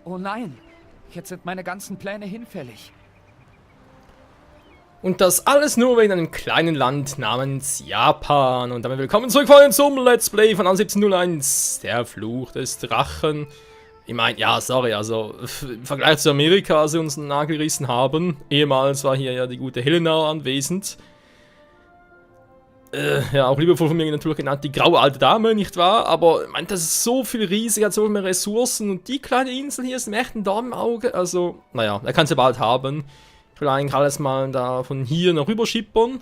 Oh nein, jetzt sind meine ganzen Pläne hinfällig. Und das alles nur wegen einem kleinen Land namens Japan. Und damit willkommen zurück vor zum Let's Play von 1701, der Fluch des Drachen. Ich meine, ja, sorry, also im Vergleich zu Amerika, als sie uns einen Nagel gerissen haben, ehemals war hier ja die gute Helena anwesend. Ja, auch liebevoll von mir natürlich genannt, die graue alte Dame, nicht wahr? Aber, ich meine, das ist so viel riesig, hat so viel mehr Ressourcen und die kleine Insel hier ist mir echt ein Dorn im Auge. Also, naja, er kann es ja bald haben. Ich will eigentlich alles mal da von hier nach rüber schippern.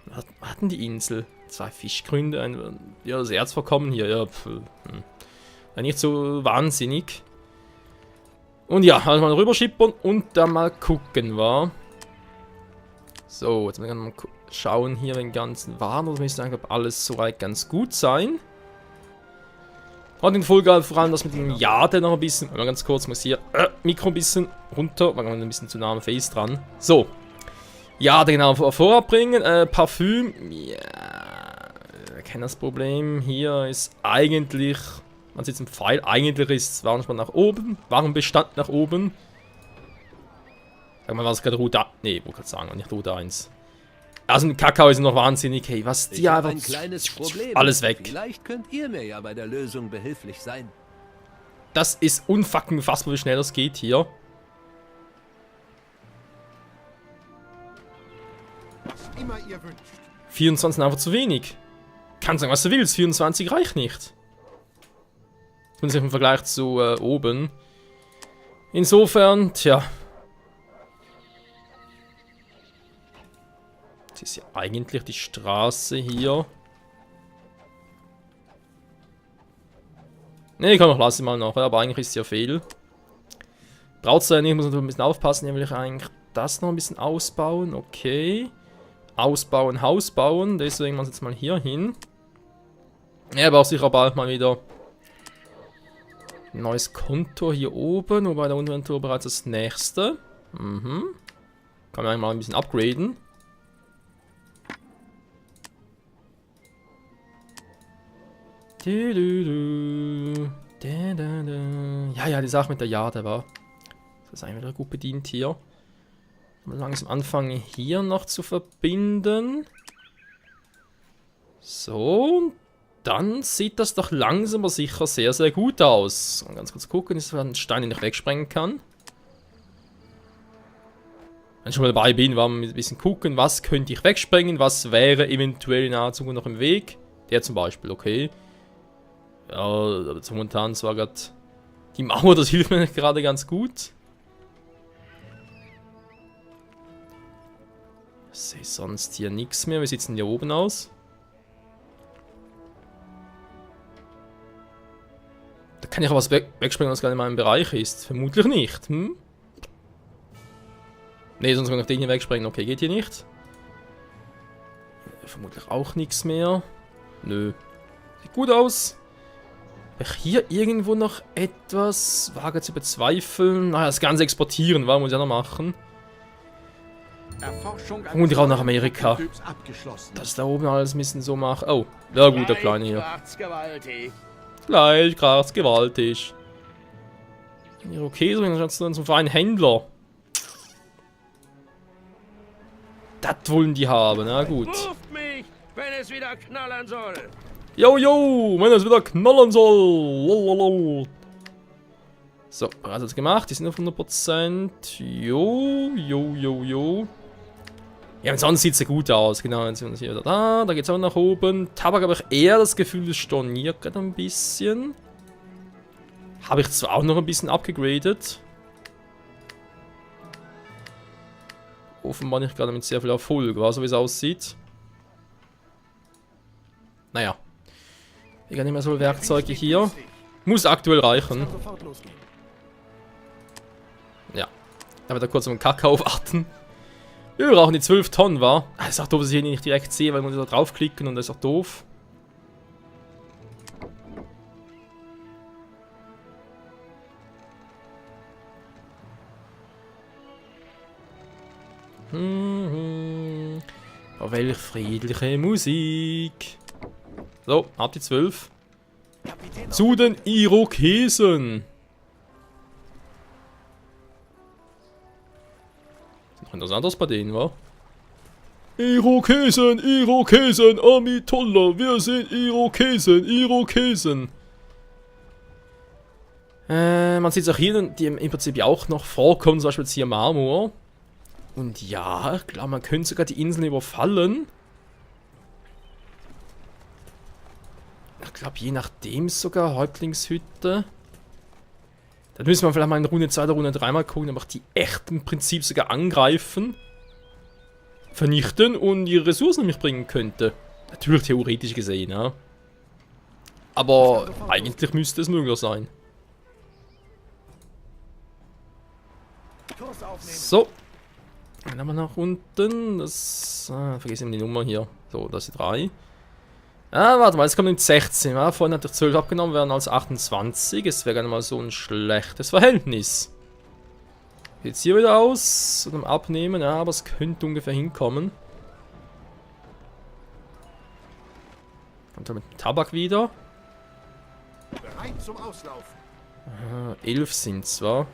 Was hatten die Insel? 2 Fischgründe, ja, das Erzvorkommen hier, ja, ja, nicht so wahnsinnig. Und ja, also mal rüber schippern und dann mal gucken, wa? So, jetzt müssen wir mal schauen hier den ganzen Waren. Das müsste eigentlich alles soweit ganz gut sein. Und in Folge vor allem das mit dem Jade noch ein bisschen. Mal ganz kurz, muss hier Mikro ein bisschen runter, weil man ein bisschen zu nah am Face dran. So. Jade genau vorab bringen. Parfüm. Ja. Wir kennen das Problem. Hier ist eigentlich. Man sieht es im Pfeil. Eigentlich ist es Warenbestand nach oben. Warenbestand nach oben. Sag mal, war es gerade Route. Ne, wollte gerade sagen, nicht Route 1. Also ein Kakao ist noch wahnsinnig. Hey, was die einfach. Ein kleines Problem. Alles weg. Vielleicht könnt ihr mir ja bei der Lösung behilflich sein. Das ist unfucking fassbar, wie schnell das geht hier. Was immer ihr wünscht. 24 sind einfach zu wenig. Kannst sagen, was du willst. 24 reicht nicht. Zumindest im Vergleich zu oben. Insofern, tja. Das ist ja eigentlich die Straße hier. Ne, ich kann noch lassen mal noch, aber eigentlich ist es ja fehl. Braucht es ja nicht, muss natürlich ein bisschen aufpassen. Hier will ich eigentlich das noch ein bisschen ausbauen. Okay. Ausbauen, Haus bauen. Deswegen machen wir es jetzt mal hier hin. Ja, aber auch sicher bald mal wieder ein neues Konto hier oben. Wobei der Inventur bereits das nächste. Mhm. Kann man eigentlich mal ein bisschen upgraden. Ja, ja, die Sache mit der Jade war. Das ist eigentlich wieder gut bedient hier. Mal langsam anfangen hier noch zu verbinden. So, und dann sieht das doch langsam aber sicher sehr, sehr gut aus. Mal ganz kurz gucken, ist ein Stein, den ich wegsprengen kann. Wenn ich schon mal dabei bin, wollen wir ein bisschen gucken, was könnte ich wegsprengen, was wäre eventuell in naher Zukunft noch im Weg. Der zum Beispiel, okay. Ja, aber momentan zwar gerade die Mauer, das hilft mir gerade ganz gut. Ich sehe sonst hier nichts mehr. Wie sieht es denn hier oben aus? Da kann ich auch was wegspringen, was gerade in meinem Bereich ist. Vermutlich nicht. Hm? Ne, sonst kann ich den hier wegspringen. Okay, geht hier nicht. Vermutlich auch nichts mehr. Nö. Sieht gut aus. Hier irgendwo noch etwas wage zu bezweifeln. Naja, das Ganze exportieren, was muss ich ja noch machen? Und auch nach Amerika. Das da oben alles ein bisschen so macht. Oh, ja gut, der Kleine hier. Gleich kracht's gewaltig. Okay, so dann zum freien Händler. Das wollen die haben, na gut. Ruft mich, wenn es wieder knallern soll. Jo, jo, wenn es wieder knallen soll. Lalalala. So, bereits das gemacht. Die sind auf 100%. Jo, jo, jo, jo. Ja, sonst sieht es ja gut aus. Genau, jetzt sind wir hier wieder da. Da geht es auch nach oben. Tabak habe ich eher das Gefühl, es storniert gerade ein bisschen. Habe ich zwar auch noch ein bisschen abgegradet. Offenbar nicht gerade mit sehr viel Erfolg, so wie es aussieht. Naja. Ich habe nicht mehr so Werkzeuge hier. Muss aktuell reichen. Ja. Aber da kurz um den Kakao warten. Wir brauchen die 12 Tonnen, war. Ist auch doof, dass ich hier nicht direkt sehe, weil man da draufklicken und das ist auch doof. Oh, welch friedliche Musik. So, ab die 12. Zu den Irokesen. Noch interessantes bei denen, wa? Irokesen, Irokesen, Amitollah, wir sind Irokesen, Irokesen. Man sieht es auch hier, die im Prinzip ja auch noch vorkommen, zum Beispiel jetzt hier Marmor. Und ja, klar, man könnte sogar die Inseln überfallen. Ich glaube, je nachdem sogar Häuptlingshütte. Dann müssen wir vielleicht mal in Runde 2 oder Runde 3 mal gucken, aber die echt im Prinzip sogar angreifen, vernichten und ihre Ressourcen nämlich bringen könnte. Natürlich theoretisch gesehen, ja. Aber eigentlich müsste es möglich sein. So. Dann haben wir nach unten. Das. Vergessen wir die Nummer hier. So, das ist die 3. Warte mal, jetzt kommt die 16. Ja, vorhin hat ich 12 abgenommen, wären als 28. Es wäre gar nicht mal so ein schlechtes Verhältnis. Sieht hier wieder aus. Mit dem Abnehmen, ja, aber es könnte ungefähr hinkommen. Kommt er mit dem Tabak wieder. Bereit zum Auslaufen. 11 sind zwar.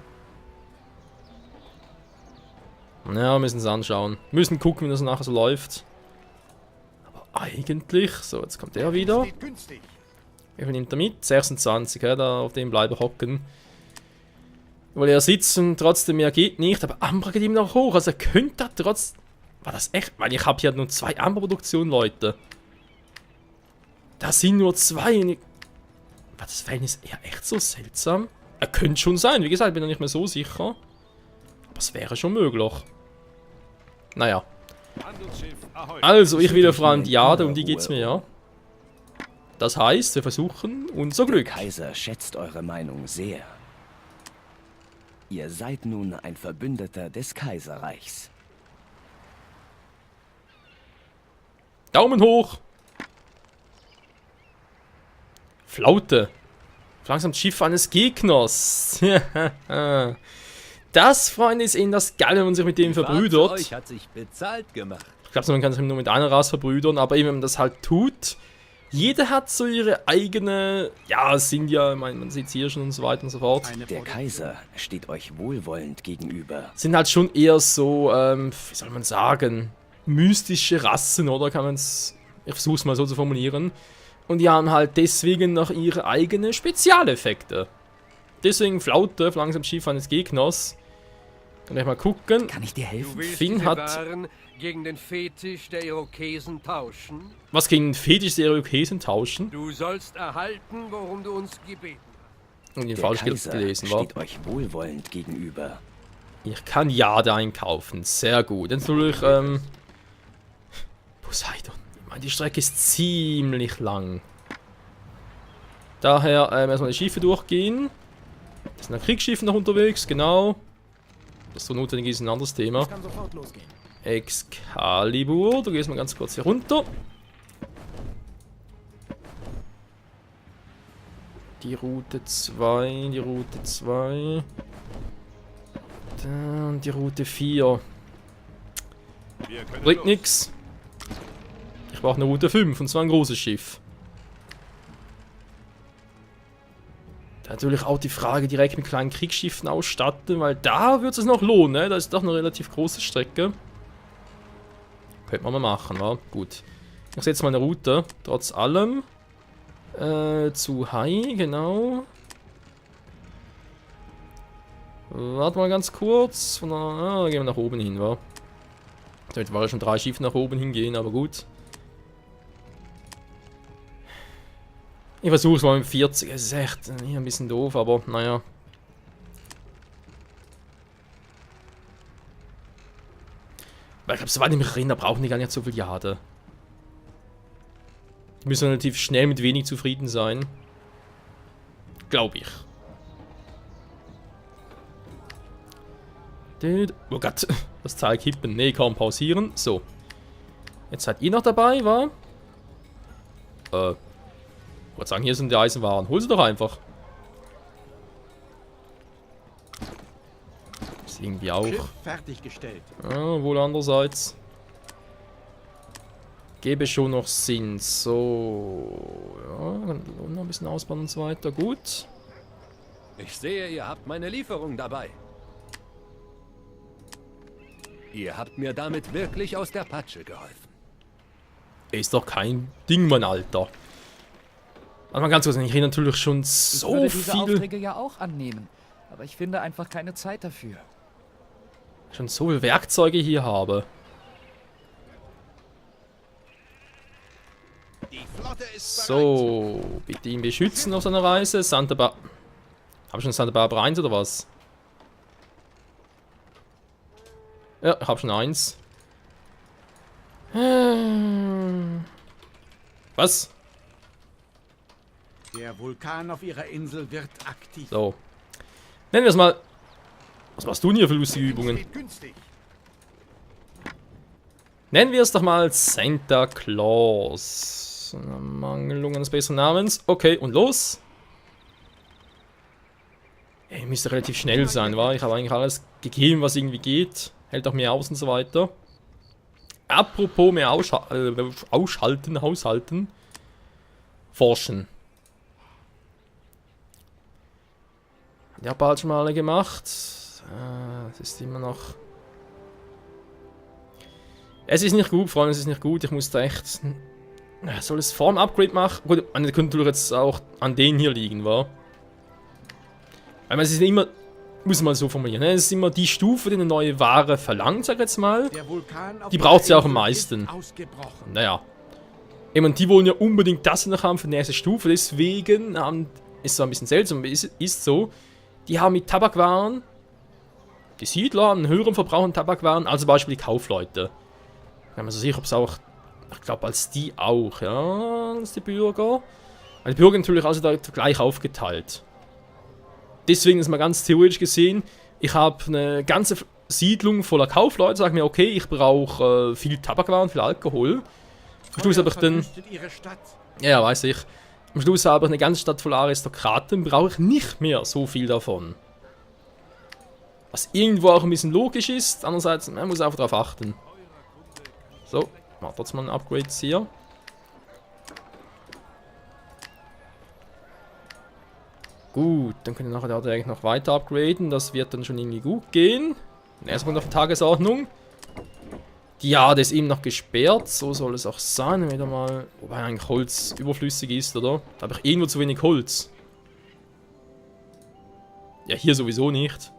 Ja, wir müssen es anschauen. Wir müssen gucken, wie das nachher so läuft. Aber eigentlich... So, jetzt kommt der wieder. Steht günstig. Wie viel nimmt er mit? 26, ja, da auf dem bleibe hocken. Weil er sitzt und trotzdem mehr geht nicht. Aber Ambra geht ihm noch hoch. Also er könnte da trotz... War das echt? Weil ich habe hier nur 2 Ambra-Produktionen, Leute. Da sind nur 2. War das Verhältnis eher echt so seltsam? Er könnte schon sein. Wie gesagt, bin ich nicht mehr so sicher. Aber es wäre schon möglich. Naja. Also, ich will vor allem die Jade, um die geht's mir, ja. Das heißt, wir versuchen unser Glück. Der Kaiser schätzt eure Meinung sehr. Ihr seid nun ein Verbündeter des Kaiserreichs. Daumen hoch! Flaute. Langsam das Schiff eines Gegners. Das, Freunde, ist eben das Geile, wenn man sich mit dem verbrüdert. Euch hat sich bezahlt gemacht. Ich glaube, man kann sich nur mit einer Rasse verbrüdern, aber eben, wenn man das halt tut, jeder hat so ihre eigene, ja, es sind ja, ich meine, man sieht es hier schon und so weiter und so fort. Der Kaiser steht euch wohlwollend gegenüber. Sind halt schon eher so, wie soll man sagen, mystische Rassen, oder kann man es, ich versuche es mal so zu formulieren. Und die haben halt deswegen noch ihre eigenen Spezialeffekte. Deswegen Flaute, langsam Schiff eines Gegners. Kann ich mal gucken. Kann ich dir helfen? Du willst Finn diese hat- Waren gegen den Fetisch der Irokesen tauschen? Was gegen den Fetisch der Irokesen tauschen? Du sollst erhalten, worum du uns gebeten hast. Und den Der falsch Kaiser gelesen war. steht euch wohlwollend gegenüber. Ich kann Jade einkaufen. Sehr gut. Jetzt natürlich, Poseidon. Ich meine, die Strecke ist ziemlich lang. Daher erstmal die Schiffe durchgehen. Da sind Kriegsschiffe noch unterwegs, genau. Das so notwendig ist ein anderes Thema. Kann sofort losgehen. Excalibur, du gehst mal ganz kurz hier runter. Die Route 2, die Route 2. Dann die Route 4. Bringt nix. Ich brauche eine Route 5 und zwar ein großes Schiff. Da natürlich auch die Frage, direkt mit kleinen Kriegsschiffen ausstatten, weil da wird es noch lohnen, ne? Da ist doch eine relativ große Strecke. Könnte man mal machen, wa? Gut. Ich setze mal eine Route, trotz allem. Zu Hai, genau. Warte mal ganz kurz. Von da gehen wir nach oben hin, wa? Damit war ja schon 3 Schiffe nach oben hingehen, aber gut. Ich versuche es mal mit 40. Es ist echt hier ein bisschen doof, aber naja. Weil ich glaube, so weit im Rennen, da brauchen die gar nicht so viel Jade. Die müssen relativ schnell mit wenig zufrieden sein. Glaube ich. Oh Gott, das Teil kippen. Nee, kaum pausieren. So. Jetzt seid ihr noch dabei, wa? Ich wollte sagen, hier sind die Eisenwaren. Hol sie doch einfach. Das irgendwie auch. Schiff fertiggestellt. Wohl andererseits. Gäbe schon noch Sinn. So. Ja, noch ein bisschen ausbauen und so weiter. Gut. Ich sehe, ihr habt meine Lieferung dabei. Ihr habt mir damit wirklich aus der Patsche geholfen. Ist doch kein Ding, mein Alter. Also mal ganz kurz, ich rede natürlich schon Ich so würde diese viel, Aufträge ja auch annehmen, aber ich finde einfach keine Zeit dafür. schon so viele Werkzeuge hier habe. Die Flotte ist bereit. So, bitte ihn beschützen auf seiner Reise. Santa Barbara. Habe ich schon Santa Barbara 1 oder was? Ja, ich habe schon 1. Was? Der Vulkan auf ihrer Insel wird aktiv. So. Nennen wir es mal. Was machst du denn hier für lustige Übungen? Steht günstig. Nennen wir es doch mal Santa Claus. Mangelung eines besseren Namens. Okay, und los. Ey, müsste relativ schnell sein, wa? Ich habe eigentlich alles gegeben, was irgendwie geht. Hält auch mehr aus und so weiter. Apropos mehr ausschalten, haushalten. Forschen. Die habe ich schon mal alle gemacht. Es ist immer noch... Es ist nicht gut, Freunde, es ist nicht gut. Ich muss da echt... Soll es vor dem Upgrade machen? Gut, das könnte natürlich jetzt auch an denen hier liegen, wa? Weil es ist immer... Muss man so formulieren, ne? Es ist immer die Stufe, die eine neue Ware verlangt, sag ich jetzt mal. Der Vulkan auf Die braucht sie ihrer auch am Insel ist meisten. ausgebrochen. Naja. Ich meine, die wollen ja unbedingt das noch haben für die nächste Stufe, deswegen ist so ein bisschen seltsam, aber ist so. Die haben mit Tabakwaren, die Siedler, einen höheren Verbrauch an Tabakwaren, als zum Beispiel die Kaufleute. Ich bin mir so sicher, ob es auch, ich glaube, als die auch, ja, als die Bürger. Weil die Bürger natürlich also da gleich aufgeteilt. Deswegen ist mal ganz theoretisch gesehen, ich habe eine ganze Siedlung voller Kaufleute, sage mir, okay, ich brauche viel Tabakwaren, viel Alkohol. Am Schluss habe ich dann, Verwüstet ihre Stadt. ja, weiß ich. Am Schluss habe ich eine ganze Stadt voller Aristokraten, brauche ich nicht mehr so viel davon. Was irgendwo auch ein bisschen logisch ist, andererseits, man muss einfach darauf achten. So, machen wir trotzdem mal ein Upgrade hier. Gut, dann können wir nachher eigentlich noch weiter upgraden. Das wird dann schon irgendwie gut gehen. Der erste Punkt auf der Tagesordnung. Die Jade ist eben noch gesperrt. So soll es auch sein. Wieder mal. Wobei eigentlich Holz überflüssig ist, oder? Da habe ich irgendwo zu wenig Holz. Ja, hier sowieso nicht.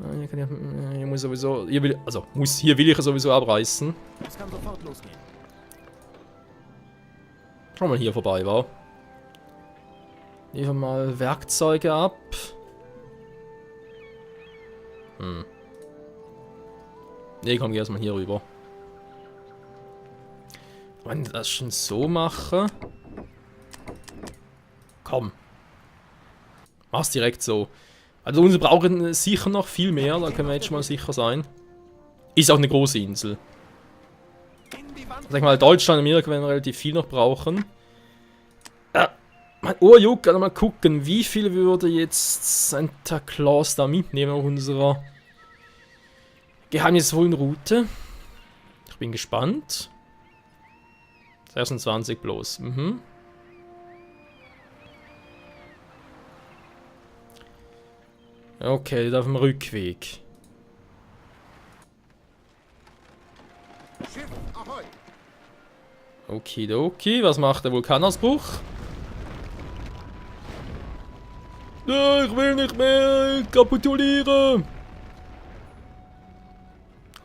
Hier muss sowieso. Hier will ich ja sowieso abreißen. Es kann sofort losgehen. Schau mal hier vorbei, war. Nehmen wir mal Werkzeuge ab. Ne, komm, geh erstmal hier rüber. Wenn ich das schon so mache. Komm. Mach's direkt so. Also unsere brauchen sicher noch viel mehr, da können wir jetzt schon mal sicher sein. Ist auch eine große Insel. Sag mal, Deutschland und Amerika werden relativ viel noch brauchen. Mein Ohr juckt, mal gucken, wie viel würde jetzt Santa Claus da mitnehmen auf unserer geheimnisvollen Route. Ich bin gespannt. 26 bloß. Okay, auf dem Rückweg. Schiff ahoi. Okidoki, was macht der Vulkanausbruch? Ich will nicht mehr kapitulieren.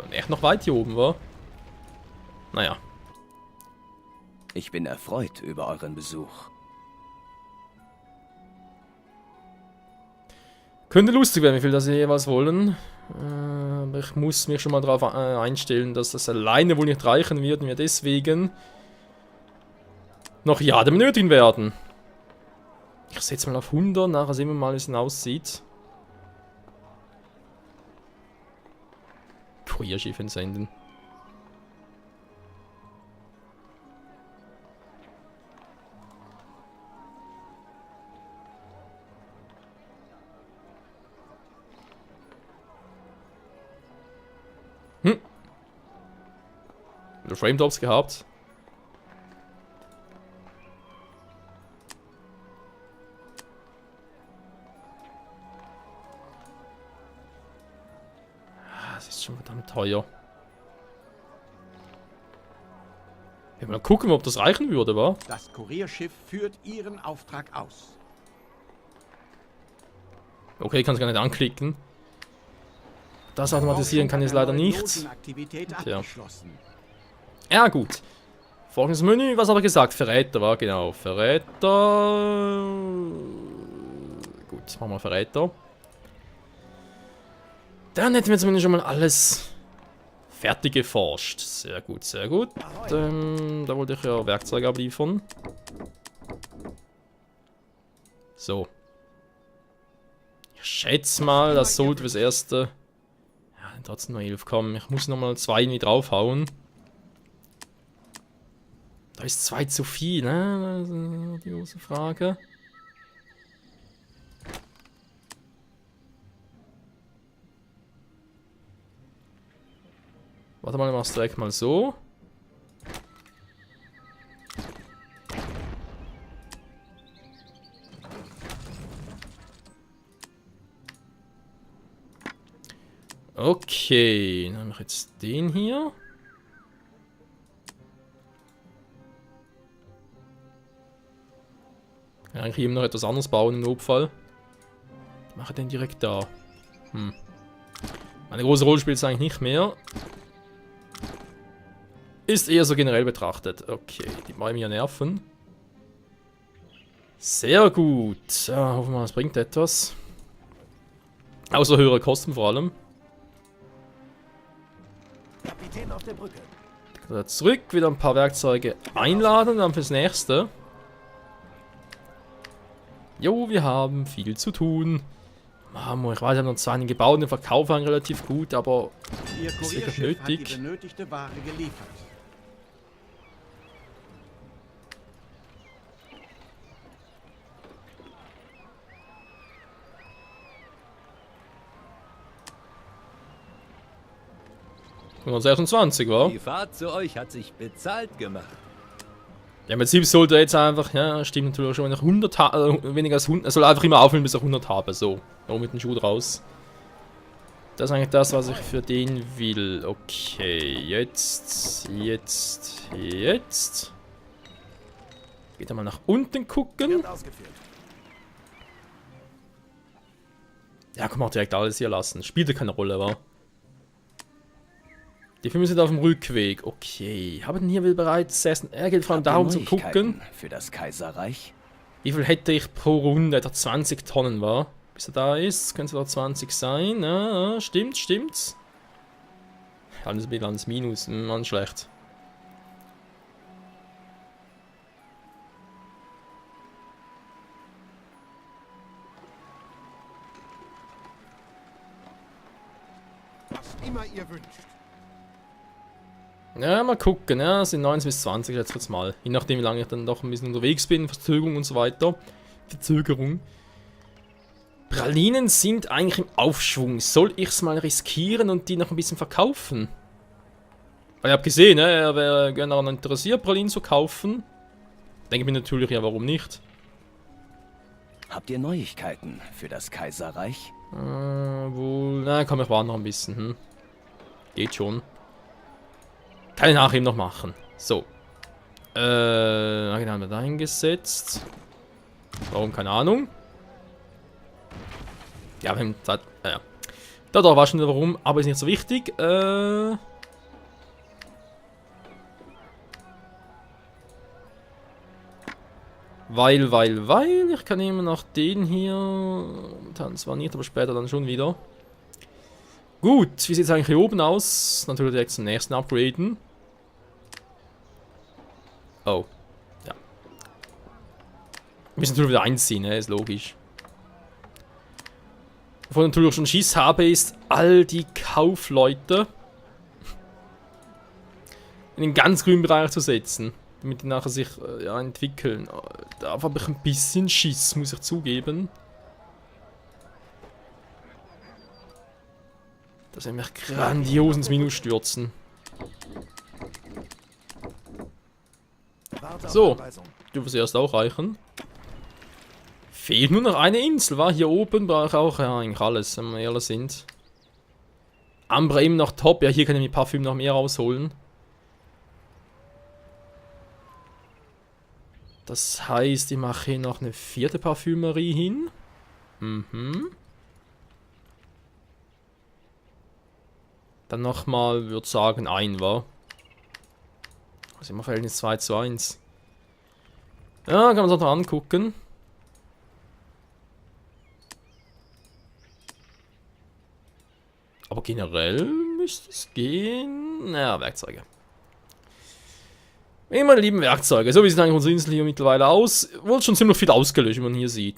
Echt noch weit hier oben, wa? Naja. Ich bin erfreut über euren Besuch. Könnte lustig werden, wie viel das sie jeweils wollen. Aber ich muss mich schon mal darauf einstellen, dass das alleine wohl nicht reichen wird und wir deswegen noch Jade benötigen werden. Ich setze mal auf 100, nachher sehen wir mal, wie es denn aussieht. Kurierschiff entsenden. Frame Drops gehabt. schon verdammt teuer. Ja, mal gucken, ob das reichen würde, wa? Das Kurierschiff führt Ihren Auftrag aus. Okay, ich kann es gar nicht anklicken. Das automatisieren kann ich leider nicht. Aktivität Tja. abgeschlossen. Ja, gut. Folgendes Menü, was habe ich gesagt? Verräter war, genau. Verräter. Gut, machen wir Verräter. Dann hätten wir zumindest schon mal alles fertig geforscht. Sehr gut, sehr gut. Da wollte ich ja Werkzeuge abliefern. So. Ich schätze mal, das sollte fürs Erste... Ja, trotzdem noch 11 kommen. Ich muss nochmal 2 irgendwie draufhauen. Da ist 2 zu viel, ne? Das ist die große Frage. Warte mal, ich mach's direkt mal so. Okay, dann habe ich jetzt den hier. Kann eigentlich eben noch etwas anderes bauen im Notfall. Ich mache den direkt da. Eine große Rolle spielt es eigentlich nicht mehr. Ist eher so generell betrachtet. Okay, die wollen mir nerven. Sehr gut. Ja, hoffen wir mal, es bringt etwas. Außer höhere Kosten vor allem. Kapitän auf der Brücke. Zurück, wieder ein paar Werkzeuge einladen, dann fürs nächste. Jo, wir haben viel zu tun. Mamo, ich weiß, wir haben noch 2 gebaut, den Verkauf waren relativ gut, aber Ihr ist wirklich Kurierschiff hat die nötig. benötigte Ware geliefert. Und 126, wa? Die Fahrt zu euch hat sich bezahlt gemacht. Ja, im Prinzip sollte er jetzt einfach, ja, stimmt natürlich schon, wenn ich 100 weniger als 100, er soll einfach immer aufhören, bis er 100 habe, so. Nur mit dem Schuh raus. Das ist eigentlich das, was ich für den will. Okay, jetzt. Geht er mal nach unten gucken. Ja, komm auch direkt alles hier lassen. Spielt ja keine Rolle, wa? Die Filme sind auf dem Rückweg. Okay, haben hier bereits Essen. Er geht vor allem darum zu gucken. Für das Kaiserreich? Wie viel hätte ich pro Runde? Etwa 20 Tonnen, war? Bis er da ist, könnte es doch 20 sein. Ja, stimmt's. Handelsbilanz minus, Mann, schlecht. Was immer ihr wünscht. Ja, mal gucken, ja, es sind 19 bis 20 jetzt mal. Je nachdem, wie lange ich dann doch ein bisschen unterwegs bin, Verzögerung und so weiter. Verzögerung. Pralinen sind eigentlich im Aufschwung. Soll ich es mal riskieren und die noch ein bisschen verkaufen? Weil ich habe gesehen, ne, er wäre gerne daran interessiert, Pralinen zu kaufen. Denke mir natürlich, ja, warum nicht? Habt ihr Neuigkeiten für das Kaiserreich? Wohl, na komm, ich warte noch ein bisschen, Geht schon. Kann ich nachher eben noch machen. So. Den haben wir da hingesetzt. Warum? Keine Ahnung. Ja, wir haben Zeit. Ja. Da war schon wieder warum, aber ist nicht so wichtig. Weil. Ich kann immer noch den hier. Momentan zwar nicht, aber später dann schon wieder. Gut, wie sieht es eigentlich hier oben aus? Natürlich direkt zum nächsten upgraden. Oh. Ja. Wir müssen natürlich wieder einziehen, ne? Ist logisch. Wovon ich natürlich schon Schiss habe, ist all die Kaufleute in den ganz grünen Bereich zu setzen. Damit die nachher sich ja, entwickeln. Da habe ich ein bisschen Schiss, muss ich zugeben. Das wird mich grandios ins Minus stürzen. So, dürfen sie erst auch reichen. Fehlt nur noch eine Insel, war hier oben brauche ich auch ja, eigentlich alles, wenn wir ehrlich sind. Ambra immer noch top. Ja, hier kann ich mit Parfüm noch mehr rausholen. Das heißt, ich mache hier noch eine 4. Parfümerie hin. Mhm. Dann nochmal, würde sagen, ein, wa? Also immer Verhältnis 2:1. Ja, kann man sich noch angucken. Aber generell müsste es gehen. Naja, Werkzeuge. Meine lieben Werkzeuge. So wie sieht eigentlich unsere Insel hier mittlerweile aus. Wurde schon ziemlich viel ausgelöscht, wie man hier sieht.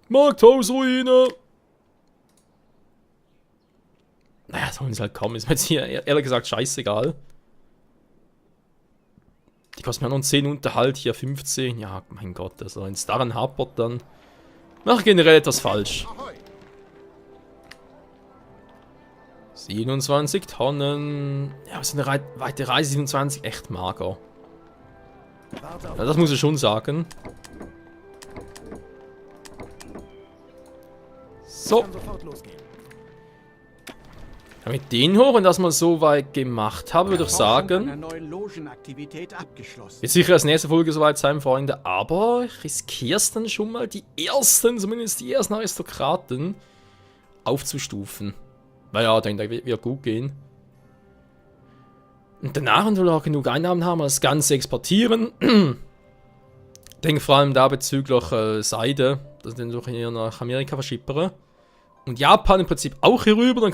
Markthausruine. Naja, sollen sie halt kommen. Ist mir jetzt hier ehrlich gesagt scheißegal. Die kosten mir noch 10 Unterhalt, hier 15. Ja, mein Gott, also wenn es daran hapert, dann mache ich generell etwas falsch. 27 Tonnen. Ja, was ist eine weite Reise? 27, echt mager. Ja, das muss ich schon sagen. So. Ja, mit denen hoch, wenn das mal so weit gemacht habe, würde ich sagen. Wird sicher als nächste Folge soweit sein, Freunde. Aber ich riskiere es dann schon mal, die ersten, zumindest die ersten Aristokraten, aufzustufen. Naja, ich denke, das wird gut gehen. Und danach, wenn wir auch genug Einnahmen haben, das Ganze exportieren. Ich denke vor allem da bezüglich Seide, dass ich den durch hier nach Amerika verschippere. Und Japan im Prinzip auch hier rüber, dann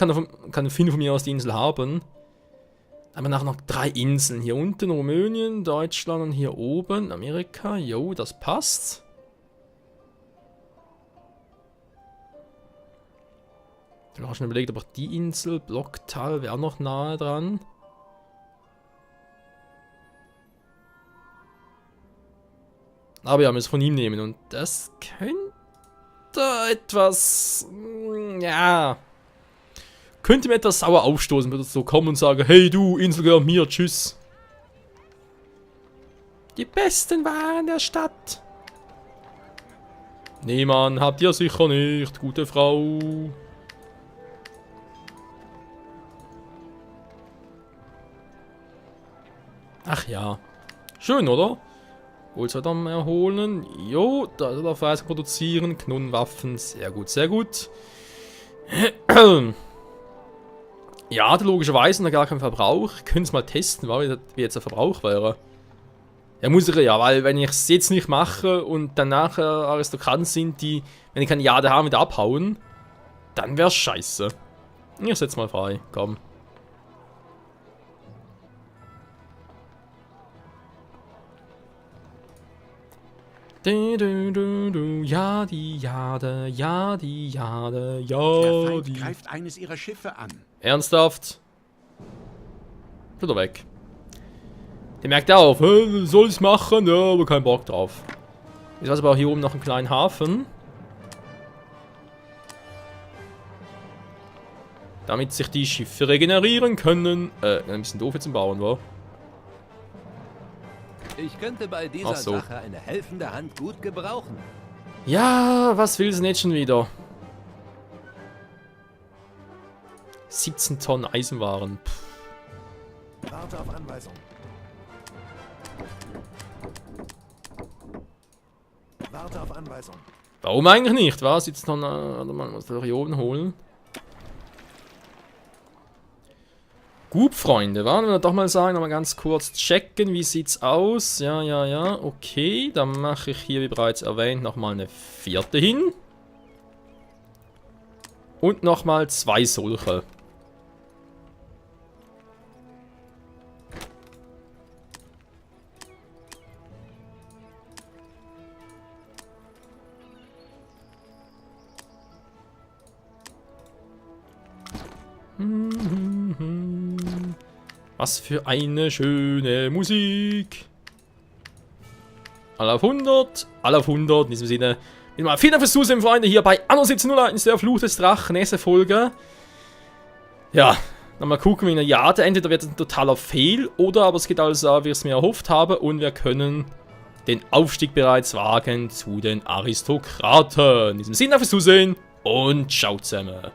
kann Finn von mir aus die Insel haben. Dann haben wir nachher noch 3 Inseln. Hier unten Rumänien, Deutschland und hier oben Amerika. Jo, das passt. Ich habe schon überlegt, aber die Insel, Blocktal, wäre auch noch nahe dran. Aber ja, wir müssen von ihm nehmen und das könnte etwas, ja, könnte mir etwas sauer aufstoßen, würde so kommen und sagen, hey du, Insel gehört mir, tschüss. Die besten Waren der Stadt. Nee, Mann, habt ihr sicher nicht, gute Frau. Ach ja. Schön, oder? Wohlseidam erholen. Jo, da darf er produzieren. Knonwaffen. Sehr gut, sehr gut. Ja, logischerweise noch gar kein Verbrauch. Ich könnte es mal testen, wie jetzt der Verbrauch wäre. Ja, muss ich ja, weil wenn ich es jetzt nicht mache und dann nachher Aristokraten sind, die, wenn ich keine Jade haben, wieder abhauen, dann wär's scheiße. Ich setz mal frei, komm. Ja, die Jade, ja, die Jade, ja, Der Feind die... greift eines ihrer Schiffe an. Ernsthaft? Wieder weg. Der merkt auf, soll ich's machen? Ja, aber kein Bock drauf. Jetzt hast du aber auch hier oben noch einen kleinen Hafen. Damit sich die Schiffe regenerieren können. Ein bisschen doof jetzt im Bauen, wa? Ich könnte bei dieser Ach so. Sache eine helfende Hand gut gebrauchen. Ja, was will sie denn jetzt schon wieder? 17 Tonnen Eisenwaren. Pff. Warte auf Anweisung. Warte auf Anweisung. Warum eigentlich nicht, was? 17 Tonnen, man muss doch hier oben holen. Gut, Freunde, wollen wir doch mal sagen, nochmal ganz kurz checken, wie sieht's aus? Ja, ja, ja, okay, dann mache ich hier, wie bereits erwähnt, nochmal eine 4. hin. Und nochmal 2 solche. Was für eine schöne Musik. Alle auf 100, alle auf 100. In diesem Sinne, vielen Dank fürs Zusehen, Freunde, hier bei Anno 1701, der Fluch des Drachen, nächste Folge. Ja, nochmal gucken, wie eine Jade. Entweder wird es ein totaler Fail, oder aber es geht alles so, wie ich es mir erhofft habe, und wir können den Aufstieg bereits wagen zu den Aristokraten. In diesem Sinne, fürs Zusehen und ciao zusammen.